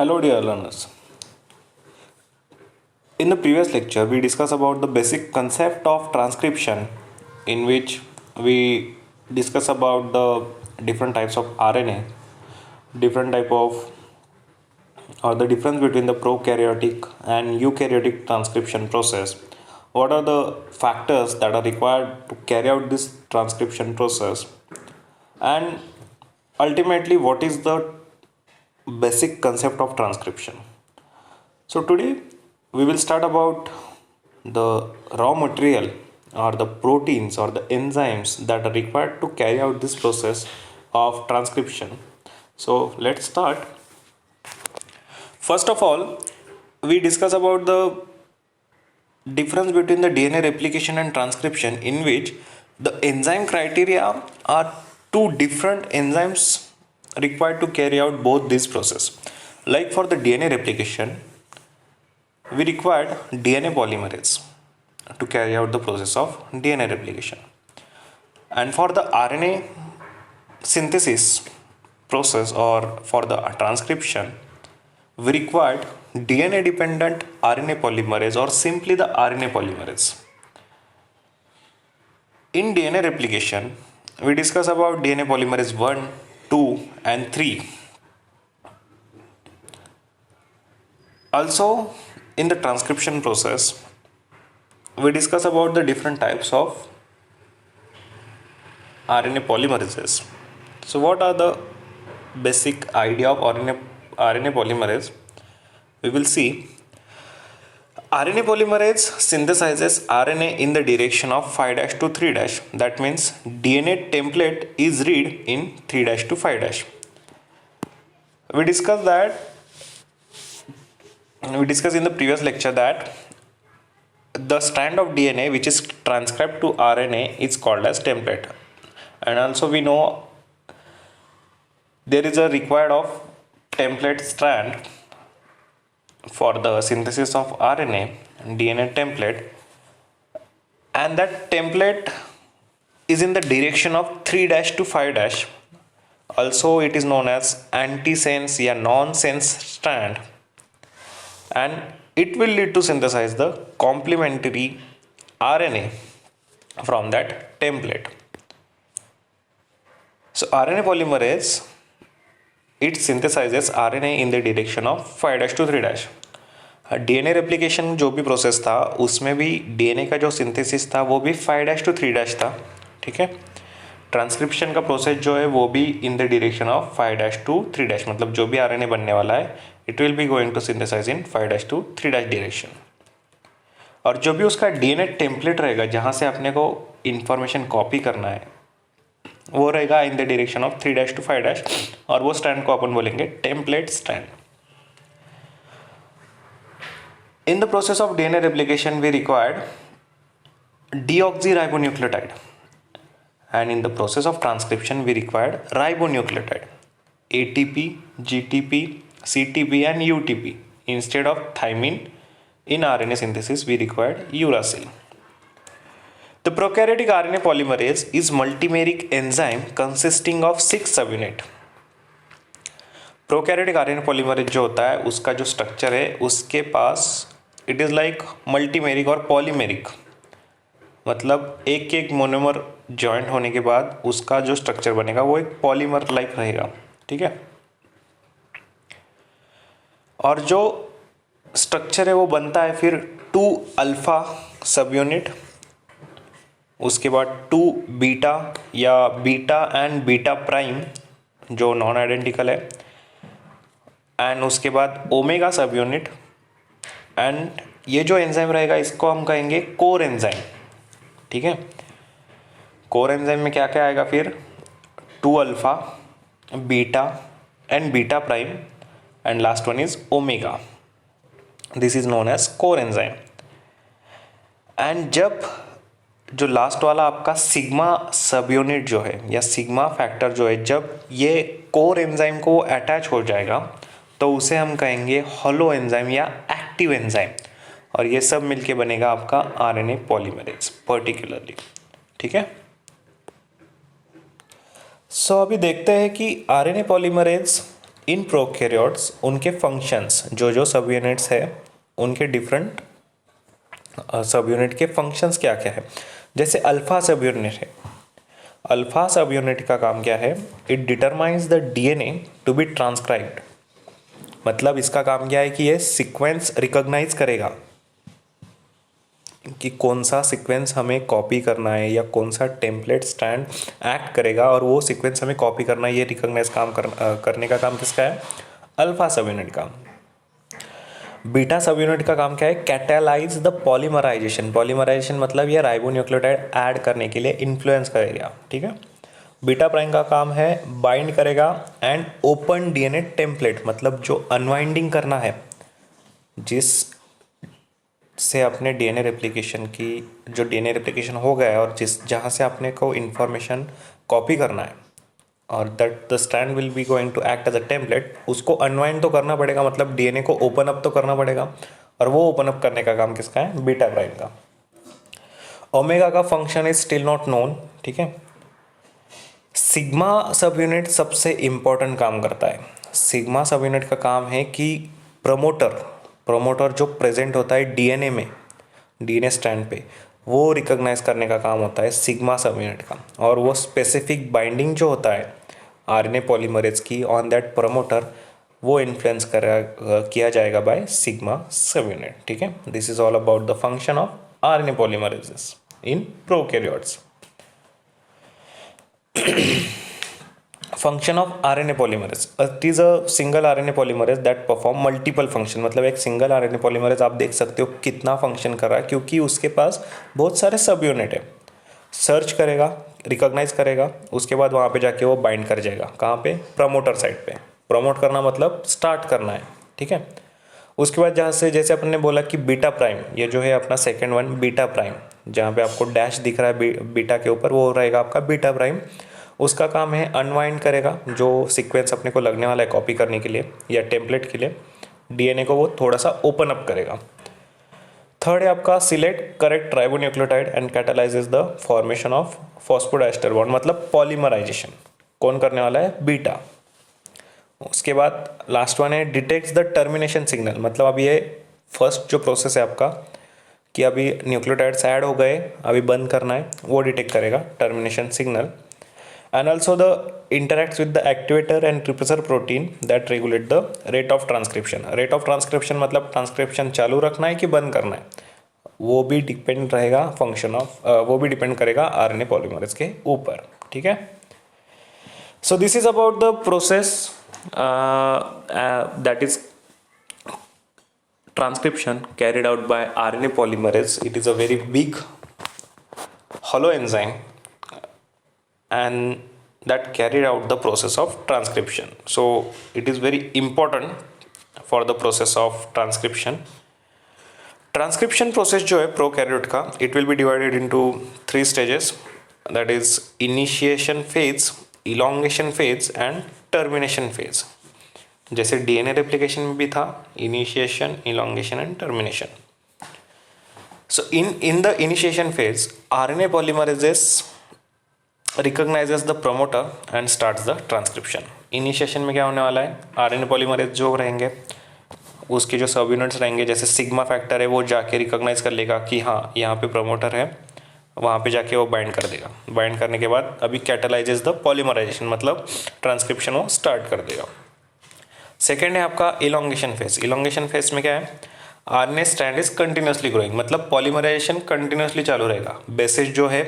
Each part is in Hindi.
Hello, dear learners. In the previous lecture, we discussed about the basic concept of transcription, in which we discuss about the different types of RNA, different type of or the difference between the prokaryotic and eukaryotic transcription process. What are the factors that are required to carry out this transcription process, and ultimately, what is the basic concept of transcription? So today we will start about the raw material or the proteins or the enzymes that are required to carry out this process of transcription. So let's start. First of all, we discuss about the difference between the DNA replication and transcription, in which the enzyme criteria are two different enzymes required to carry out both this process. Like for the DNA replication, we required DNA polymerase to carry out the process of DNA replication. And for the RNA synthesis process or for the transcription, we required DNA dependent RNA polymerase or simply the RNA polymerase. In DNA replication, we discuss about DNA polymerase 1, 2 and 3. Also, in the transcription process, we discuss about the different types of RNA polymerases. So what are the basic idea of RNA polymerase? We will see RNA polymerase synthesizes RNA in the direction of 5' to 3'. That means DNA template is read in 3' to 5'. We discussed in the previous lecture that the strand of DNA which is transcribed to RNA is called as template, and also we know there is a required of template strand for the synthesis of RNA, DNA template, and that template is in the direction of 3' to 5'. Also it is known as antisense or nonsense strand, and it will lead to synthesize the complementary RNA from that template. So RNA polymerase, it synthesizes RNA in the direction of 5' to 3'. DNA replication जो भी प्रोसेस था उसमें भी DNA का जो सिंथेसिस था वो भी 5' to 3' था. ठीक है. ट्रांसक्रिप्शन का प्रोसेस जो है वो भी in the direction of 5' to 3', मतलब जो भी RNA बनने वाला है it will be going to synthesize in 5' to 3' direction. और जो भी उसका DNA टेम्पलेट रहेगा जहाँ से अपने को इंफॉर्मेशन कॉपी करना है वो रहेगा in the direction of 3' to 5', और वो स्ट्रैंड को अपन बोलेंगे template strand. In the process of DNA replication, we required deoxyribonucleotide, and in the process of transcription, we required ribonucleotide, ATP, GTP, CTP, and UTP. Instead of thymine, in RNA synthesis, we required uracil. The prokaryotic RNA polymerase is multimeric enzyme consisting of 6 subunit. Prokaryotic RNA polymerase जो होता है उसका जो स्ट्रक्चर है उसके पास इट इज़ लाइक मल्टीमेरिक और पॉलीमेरिक, मतलब एक एक मोनोमर जॉइंट होने के बाद उसका जो स्ट्रक्चर बनेगा वो एक पॉलीमर लाइक रहेगा. ठीक है. और जो स्ट्रक्चर है वो बनता है फिर 2 अल्फा सब यूनिट, उसके बाद 2 बीटा या बीटा एंड बीटा प्राइम जो नॉन आइडेंटिकल है, एंड उसके बाद ओमेगा सब यूनिट. एंड ये जो एंजाइम रहेगा इसको हम कहेंगे कोर एंजाइम. ठीक है. कोर एंजाइम में क्या क्या आएगा फिर 2 alpha, beta and beta prime, and last one is omega. This is known as core enzyme. And जब जो लास्ट वाला आपका सिग्मा सब यूनिट जो है या सिग्मा फैक्टर जो है, जब ये कोर एंजाइम को अटैच हो जाएगा तो उसे हम कहेंगे हॉलो एंजाइम या एक्टिव एंजाइम, और ये सब मिलके बनेगा आपका आरएनए पॉलीमरेज पर्टिकुलरली. ठीक है. सो अभी देखते हैं कि आरएनए पॉलीमरेज इन प्रोकैरियोट्स उनके फंक्शंस, जो सब यूनिट्स है उनके डिफरेंट सब यूनिट के फंक्शंस क्या क्या है। जैसे अल्फा सब यूनिट है, अल्फा सब यूनिट का काम क्या है, it determines the DNA to be transcribed. मतलब इसका काम क्या है कि ये सीक्वेंस रिकॉग्नाइज करेगा कि कौन सा सीक्वेंस हमें कॉपी करना है या कौन सा टेम्पलेट स्टैंड एक्ट करेगा और वो सीक्वेंस हमें कॉपी करना है, ये रिकॉग्नाइज करने का काम किसका है, अल्फा सब यूनिट का। बीटा सब यूनिट का काम क्या है, कैटालाइज द पॉलीमराइजेशन। पॉलीमराइजेशन मतलब ये राइबोन्यूक्लियोटाइड ऐड करने के लिए इन्फ्लुएंस करेगा, ठीक है। बीटा प्राइम का काम है बाइंड करेगा एंड ओपन डीएनए टेम्पलेट, मतलब जो अनवाइंडिंग करना है, जिस से अपने डीएनए रेप्लिकेशन की, जो डीएनए रेप्लिकेशन हो गया है और जिस जहाँ से अपने को इन्फॉर्मेशन कॉपी करना है और that the strand will be going to act as a template, उसको अनवाइंड तो करना पड़ेगा, मतलब डीएनए को ओपन अप तो करना पड़ेगा। और वो ओपन अप करने का काम किसका है, बीटा प्राइम का। ओमेगा का function is still not known, ठीक है। सिग्मा सब यूनिट सबसे इंपॉर्टेंट काम करता है। सिग्मा सब यूनिट का काम है कि प्रमोटर जो प्रेजेंट होता है डीएनए में, डीएनए स्ट्रैंड पे, वो रिकॉग्नाइज करने का काम होता है सिग्मा सब यूनिट का। और वो स्पेसिफिक बाइंडिंग जो होता है आरएनए पॉलीमरेज की ऑन दैट प्रमोटर, वो इन्फ्लुएंस किया जाएगा बाय सिग्मा सब यूनिट, ठीक है। This is all about the function of RNA polymerases in prokaryotes. Function of RNA polymerase, it is a single RNA polymerase that perform multiple function. मतलब एक सिंगल आरएनए पॉलीमरेज आप देख सकते हो कितना फंक्शन कर रहा है, क्योंकि उसके पास बहुत सारे सब यूनिट है। सर्च करेगा, रिकॉग्नाइज करेगा, उसके बाद वहाँ पे जाके वो बाइंड कर जाएगा, कहाँ पे, प्रमोटर साइड पे। प्रमोट करना मतलब स्टार्ट करना है, ठीक है। उसके बाद जहाँ से, जैसे अपन ने बोला कि बीटा प्राइम, ये जो है अपना सेकेंड वन बीटा प्राइम, जहाँ पे आपको डैश दिख रहा है बीटा के ऊपर, वो रहेगा आपका बीटा प्राइम। उसका काम है अनवाइंड करेगा जो सीक्वेंस अपने को लगने वाला है कॉपी करने के लिए या टेम्पलेट के लिए, डीएनए को वो थोड़ा सा ओपन अप करेगा। थर्ड है आपका select correct ribonucleotide and catalyses the formation of phosphodiester bond, मतलब पॉलीमराइजेशन कौन करने वाला है, बीटा। उसके बाद लास्ट वन है डिटेक्ट्स द टर्मिनेशन सिग्नल, मतलब अब ये फर्स्ट जो प्रोसेस है आपका कि अभी न्यूक्लियोटाइड्स ऐड हो गए, अभी बंद करना है, वो डिटेक्ट करेगा termination signal. And also the interacts with the activator and repressor protein that regulate the rate of transcription. Rate of transcription मतलब ट्रांसक्रिप्शन चालू रखना है कि बंद करना है, वो भी डिपेंड रहेगा फंक्शन ऑफ, वो भी डिपेंड करेगा आरएनए पॉलीमरेज के ऊपर, ठीक है। So this is about the process that is transcription carried out by RNA polymerase. It is a very big hollow enzyme and that carried out the process of transcription. So it is very important for the process of transcription. Transcription process जो है प्रोकैरियोट का, it will be divided into 3 stages, that is initiation phase, elongation phase and termination phase. जैसे डीएनए रेप्लिकेशन में भी था, initiation, elongation and termination. So in the initiation phase RNA polymerases recognises the promoter and starts the transcription. Initiation में क्या होने वाला है, आरएनए पॉलीमरेज जो रहेंगे उसके जो सब यूनिट्स रहेंगे, जैसे सिग्मा फैक्टर है, वो जाके रिकॉग्नाइज कर लेगा कि हाँ यहाँ पे प्रमोटर है, वहाँ पे जाके वो बाइंड कर देगा। बाइंड करने के बाद अभी कैटालाइजेस द पॉलीमराइजेशन, मतलब ट्रांसक्रिप्शन वो स्टार्ट कर देगा। सेकेंड है आपका इलोंगेशन फेज। इलोंगेशन फेज में क्या है, RNA strand is continuously growing, मतलब पॉलीमराइजेशन कंटिन्यूसली चालू रहेगा, बेसिस जो है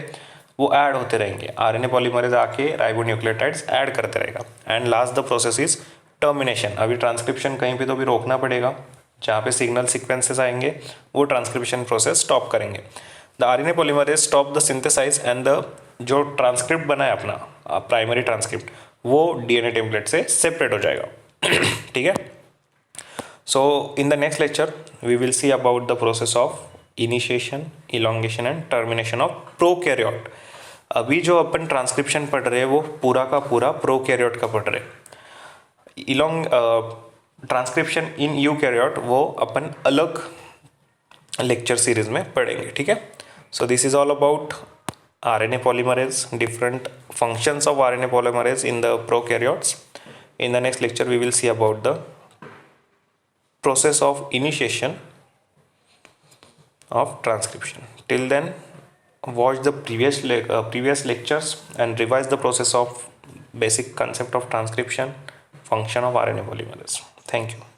वो ऐड होते रहेंगे, आरएनए पॉलीमरेज आके राइबोन्यूक्लियोटाइड्स ऐड करते रहेगा। And last the process is termination. अभी ट्रांसक्रिप्शन कहीं पे तो भी रोकना पड़ेगा, जहाँ पे सिग्नल सीक्वेंसेस आएंगे वो ट्रांसक्रिप्शन प्रोसेस स्टॉप करेंगे। The RNA polymerase stop the synthesise and the जो ट्रांसक्रिप्ट बना है अपना प्राइमरी ट्रांसक्रिप्ट, वो डीएनए टेम्पलेट से सेपरेट हो जाएगा, ठीक है। So in the next lecture we will see about the process of initiation, elongation and termination of prokaryote. अभी जो अपन ट्रांसक्रिप्शन पढ़ रहे हैं वो पूरा का पूरा प्रोकैरियोट का पढ़ रहे हैं। ट्रांसक्रिप्शन इन यूकैरियोट वो अपन अलग लेक्चर सीरीज में पढ़ेंगे, ठीक है। So this is all about RNA polymerase, different functions of RNA polymerase in the prokaryotes. In the next lecture, we will see about the process of initiation of transcription. Till then, watch the previous lectures and revise the process of basic concept of transcription, function of RNA polymerase. Thank you.